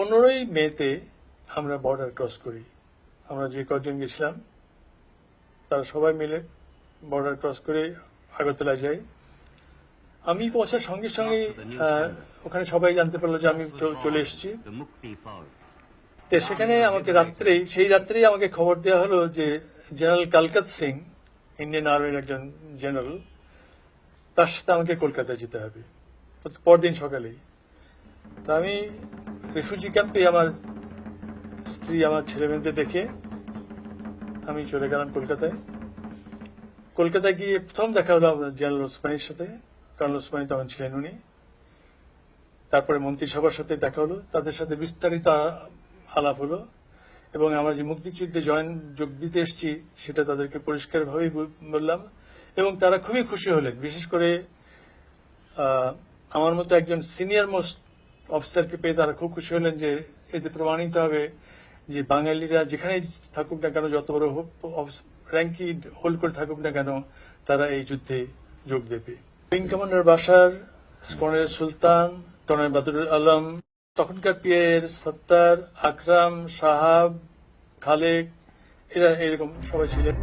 15 মেতে আমরা border cross করি। আমরা যে কজন গেছিলাম তারা সবাই মিলে বর্ডার ক্রস করে আগরতলা যাই। আমি পৌঁছার সঙ্গে সঙ্গে ওখানে সবাই জানতে পারলো যে আমি চলে এসেছি। তো সেখানে আমাকে সেই রাত্রেই আমাকে খবর দেওয়া হলো যে জেনারেল কালকাত সিং, ইন্ডিয়ান আর্মির একজন জেনারেল, তার সাথে আমাকে কলকাতায় যেতে হবে পরদিন সকালেই। তা আমি রিফিউজি ক্যাম্পে আমার স্ত্রী আমার ছেলে মেয়েদের দেখে আমি চলে গেলাম কলকাতায়। কলকাতায় গিয়ে প্রথম দেখা হলো জেনারেল ওসমানীর সাথে। কর্নেল ওসমানী তখন ছিলেন উনি। তারপরে মন্ত্রিসভার সাথে দেখা হলো, তাদের সাথে বিস্তারিত আলাপ হলো এবং আমরা যে মুক্তিযুদ্ধে যোগ দিতে এসেছি সেটা তাদেরকে পরিষ্কারভাবেই বললাম এবং তারা খুবই খুশি হলেন। বিশেষ করে আমার মতো একজন সিনিয়র মোস্ট অফিসারকে পেয়ে তারা খুব খুশি হলেন যে এতে প্রমাণিত হবে যে বাঙালিরা যেখানেই থাকুক না কেন, যত বড় র্যাঙ্কই হোল্ড করে থাকুক না কেন, তারা এই যুদ্ধে যোগ দেবে। উইং কমান্ডার বাশার, স্কোয়াড্রনের সুলতান, কর্নেল বাদরুল আলম, তখনকার পিএর সত্তার, আকরাম, সাহাব, খালেক, এরা এরকম সবাই ছিলেন।